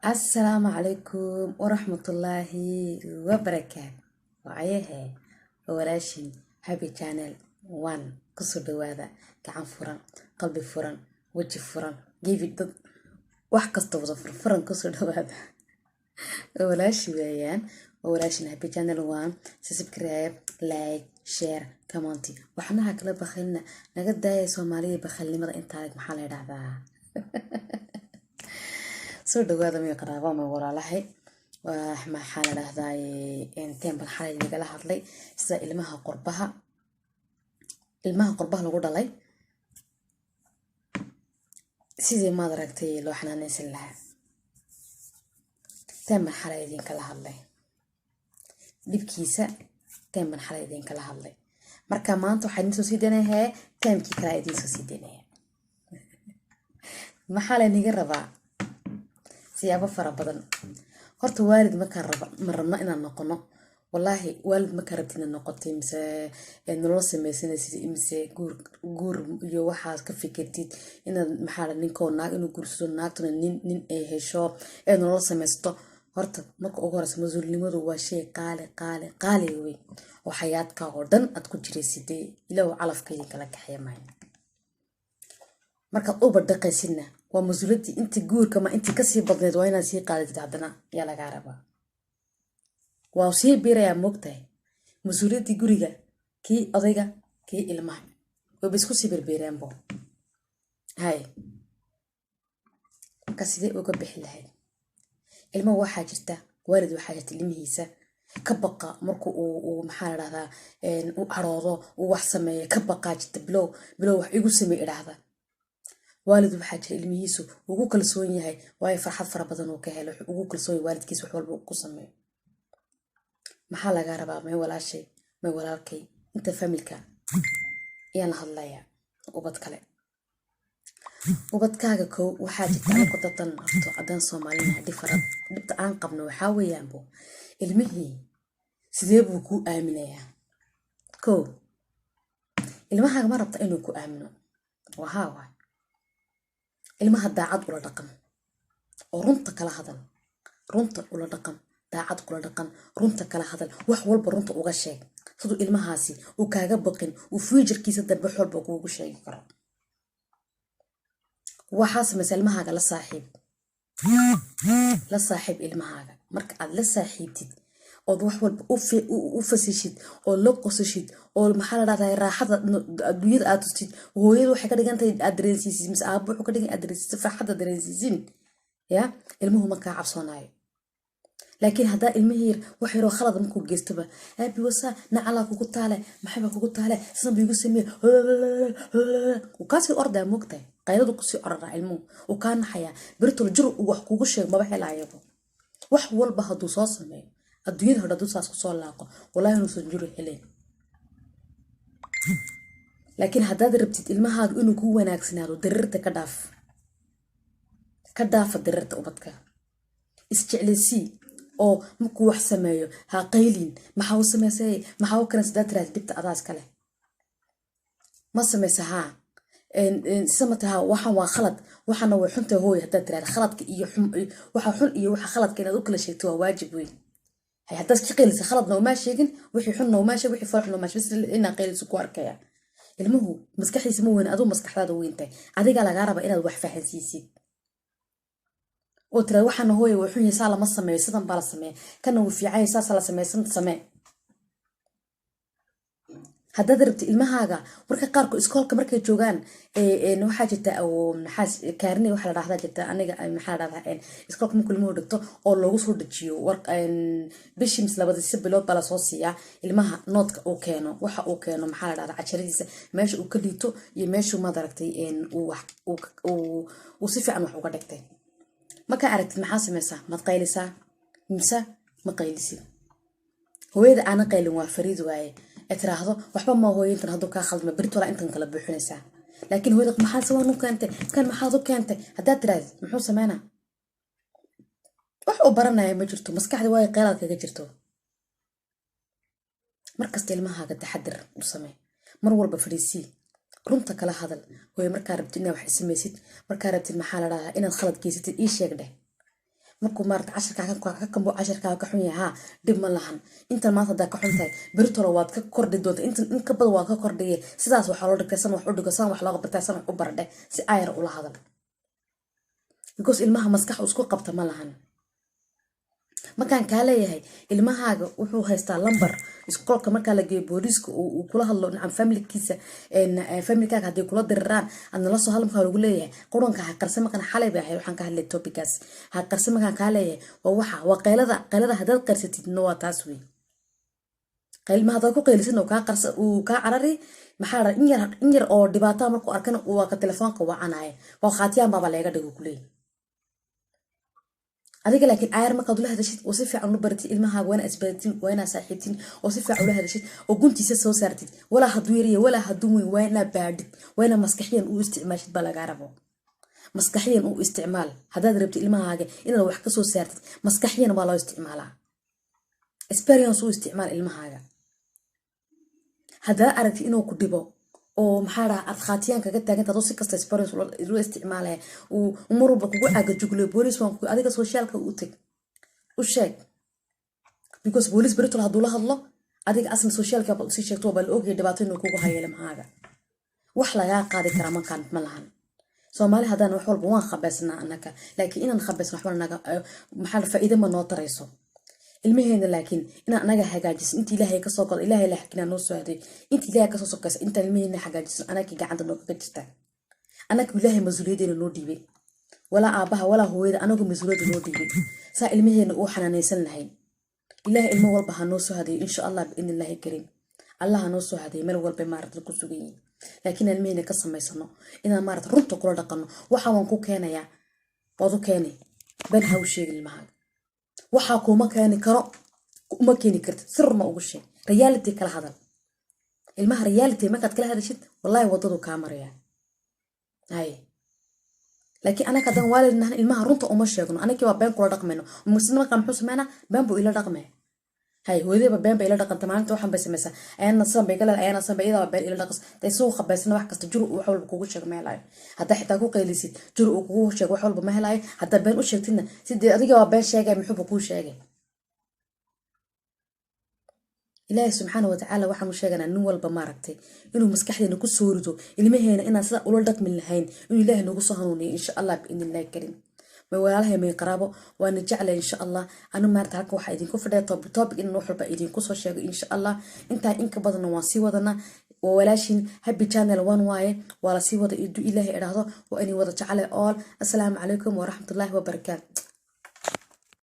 السلام عليكم ورحمة الله وبركاته وعيه وراشين هابي channel 1 قصر دواذا كعن فرن قلبي فرن وجه فرن جيبي ضد وحكست وظفر فرن قصر دواذا وراشي ويان وراشين هابي channel 1 سبسكرايب لايك شير كومنتي وحنا هكلا بخلنا نقد داي سومالي بخلي ماذا انت عليك محل هذا soo dhawaada meel qaraabo ma walaalahay maxaa la dhahdaa inteen bal xalay nagala hadlay sida ilmaha qurbaha lagu dhalay sidii maad aragtay loo xanaanaysan lahaa teen bal xalay idin kala hadlay dhibkiisa teen bal xalay idin kala hadlay marka maanta waxaan soo sii deenahay teemkii kala idin soo sii deenahay maxaa la niga rabaa siyaabo fara badan horta waalid ma rabno inaan noqono wallahi waalid ma ka rabtin noqotay mise nolol samaysanaysid mise guur iyo waxaas ka fikirtid inaad maxaa ninkoo naag inuu guursado naagtuna nin ay hesho ee nolol samaysto horta marka ugu horeysa masuulnimadu waa shay qaali weyn oo xayaadka oo dhan aad ku jiraysid ilaa calafkayga kala kaxeemay marka uba dhaqaysidna waa masuuladii intii guurka ma intii kasii badneed waa inaad sii qaadid haddana yaa lagaa rabaa waa sii biirayaa moogtahay masuuladii guriga kii odayga kii ilmaha wayba isku sii birbiireenbo hay marka sidee uga bixi lahayd ilmaha waxaa jirta waalid waxaa jirta ilmihiisa ka baqa marku uu maxaa la dhahdaa u caroodo uu wax sameeyo ka baqaa jirta bilow wax igu sameey idhaahda waalid waxaa jira ilmihiisu ugu kalsoon yahay waayo farxad fara badan uu ka helo ugu kalsoon yahay waalidkiisa wax walba ku sameeyo maxaa laga rabaa may walaashay may walaalkay inta familka iyaan hadlaya ubad kale ubadkaaga kow waxaa jirta anigu dadan horto adan Soomaalina dhibta aan qabno waxaa weeyaanbo ilmihii sidee buu ku aaminayaa kow ilmahaaga ma rabta inuu ku aamino waxa ilmaha daacad ula dhaqan oo runta kala hadal runta ula dhaqan daacad kula dhaqan runta kala hadal wax walba runta uga sheeg sidoo ilmahaasi uu kaaga baqin uu future-kiisa dambe walba kuugu sheegi karo waxaas ilmahaaga la saaxiib ilmahaaga marka aad la saaxiibtid oo wax walba u fasishid oo la qosashid oo maxaa la dhahdaa raaxada adduunyada aad tustid hooyadu waxay ka dhigan tahay aad dareensiisid mise aabbo wuxuu ka dhigan aad dareensiisid farxadda dareensiisin ya ilmuhu ma kaa cabsoonayo laakiin haddaa ilmihii wax yaroo khalad markuu geystaba aabi wasa nacalaa kugu taale maxaba kugu taale sidan biigu sameeye uu kaasii ordaa moogtahay qayladu kusii oraraa ilmuhu uu kaa naxayaa beritol jir uu wax kugu sheeg maba helaayaba wax walba hadduu soo sameeyo adduunyada hore hadduu saas kusoo laaqo wallaahi inuusan jiro helayn laakiin haddaad rabtid ilmahaaga inuu ku wanaagsanaado darirta ka dhaafa darirta ubadka isjeclaysii oo markuu wax sameeyo ha qaylin maxaa u samaysay maxaa u karan sidaa tiraad dhibta adaas kale ma samaysa haa samataha waxaan waa khalad waxaana way xunta hooy haddaad tiraad khaladka iyo waxa xun iyo waxa khaladka inaad u kala sheegto waa waajib weyn hay haddaad ka qaylisa khaladna uma sheegin wixii xunna uma sheeg wixii farxna uma sheeg bas inaa qayliso ku arkaya ilmuhu maskaxdiisa ma weyn aduu maskaxdaada weyntahay adiga lagaa raba inaad wax fahansiisid oo tira waxaana hooye way xun yahay saa lama sameeyo sidan baa la sameeya kana wuu fiican yahay saasa la sameeysan samee haddaad rabtid ilmahaaga marka qaarku iskoolka markay joogaan waxaa jirta kaarni waxa la dhahdaa jirta aniga maxaa la dhahdaa iskoolka markuu ilmuhu dhigto oo loogu soo dejiyo bishii mis labadiisa bilood baa lasoo siiyaa ilmaha noodka uu keeno waxa uu keeno maxaa la dhahdaa casharadiisa meesha uu ka liito iyo meeshuu maad aragtay uu si fiican wax uga dhigtay markaa aragtid maxaa samaysaa maad qaylisaa mise ma qaylisid hooyada aana qaylin waa fariid waaye tiraahdo waxba ma hooyintan hadduu kaa khaldma beritola intan kala buuxinaysaa laakiin hooyada maxaa sawaan u keentay kan maxaad u keentay haddaad tirahdid muxuu sameynaa wax uu baranaya ma jirto maskaxda waayo qeylaad kaga jirto markasta ilmahaaga taxadir u samee mar walba fadhiisii runta kala hadal hooyo markaa rabtid inaad wax samaysid markaa rabtid maxaa la dhahaa inaad khalad geysatid ii sheeg dheh markuu maarata cashirkaa ka kambo cashirkaa ka xun yahaa dhib ma lahan intan maanta hadaa ka xun tahay beritolo waad ka kordhi doonta in ka badan waad ka kordhiye sidaas waxaa loo dhigtay san wax u dhigo san wax looga bartay san wax u baradhe si ayar ula hadal because ilmaha maskax isku qabta ma lahan markaan kaa leeyahay ilmahaaga wuxuu haystaa lambar iskoolka markaa la geeyo booliiska uu kula hadlo nacam familkiisa familkaaga haddii kula diriraan adna la soo hadal markaa lagu leeyahay quranka ha qarse markaan xalay bay ahay waxaan ka hadlay topicaas ha qarse markaan kaa leeyahay waa qaylada haddaad qarsatidna waa taas wey qaylma haddaad ku qaylisin oo uu kaa carari maxaa dha in yar oo dhibaataa markuu arkana waa ka telefoonka wacanaya waa khaatiyaan baaba leega dhigo kuleeyahy adiga laakiin ayar markaad ula hadashid oo si fiican u baratid ilmahaaga waana asbaatin waana saaxiibtin oo si fiican ula hadashid oo guntiisa soo saartid walaa hadduu yariya walaa hadduu weyn waana baadhid waana maskaxiyan u isticmaashid baa lagaa rabo maskaxiyan u isticmaal haddaad rabtid ilmahaaga inaad wax ka soo saartid maskaxiyan baa loo isticmaalaa experience u isticmaal ilmahaaga haddaa aragtid inuu ku dhibo oo maxaa dhaha aad khaatiyaan kaga taagan tahay si kasta experience loo isticmaalaya uu mar walba kugu cagajuglo booliis waan adiga socialka u tag u sheeg because booliis beritol hadduu la hadlo adiga asna socialka ba usii sheegto baa la ogyahay dhibaato inuu kugu hayo ilmahaaga wax lagaa qaadi karaa markaan ma lahan soomaali haddaan wax walba waan khabeysnaa annaka laakiin inaan khabeysno waxba naga maxaa faa'iido ma noo tarayso ilmaheena laakiin inaan anaga hagaajisin inta ilaahay ka soo godo ilaahay la xakinaa noo soo haday inta ilaahay ka soo sokaysa inta ilmaheena hagaajisin anagii gacanta noo kaga jirta anaga ilaahay mas-uuliyadeena noo dhiibay walaa aabaha walaa hooyada anagu mas-uuliyadda noo dhiibay saa ilmaheena uu xanaanaysan lahayn ilaahay ilmo walba ha noo soo haday insha allah biidni illaahi kariim allah ha noo soo haday meel walba maarata ku sugan yihiin laakiin ilmaheena ka samaysano inaan maarata runta kula dhaqano waxa waan ku keenayaa waad u keenay been ha u sheegin ilmahaaga waxaa kuma keeni karo uma keeni kartid sirma ugu sheeg reality kala hadal ilmaha reality markaad kala hadashid wallahi wadadu kaa maraya hay laakiin anaka haddaan waalidnahan ilmaha runta uma sheegno anakii waa been kula dhaqmayno muslim markaa muxuu sameynaa been buu ila dhaqmay hay hooyadaba been bay ila dhaqanta maalinta waxaan bay samaysaa ayana san bay galal ayana san bay iyadaba been ila dhaqas tay soo khabaysana wax kasta jur wax walba kugu sheego ma helayo haddaa xitaa ku qaylisid jur uu kugu sheego wax walba ma helayo haddaa been u sheegtidna sidee adiga waa been sheegay muxuu kuu sheegay ilaahay subxaanahu watacaala waxaanu sheeganaa nin walba maaragtay inuu maskaxdeena ku soo rido ilmaheena inaan sida ula dhaqmi lahayn inuu ilaahay nagu soo hanuuniyo insha allah biidni illaahi kariim ما ولاها من قرابة وأنا جعل إن شاء الله أنا ما أرتاح واحد يدين كفر توبك إنه نروح بقى يدين كسر شيء إن شاء الله أنت إنك بدنا واسي وضنا وولاشين هبي channel وان واي ولا سي وضع يدو إلهي إرادة وأني وضع جعل السلام عليكم ورحمة الله وبركاته.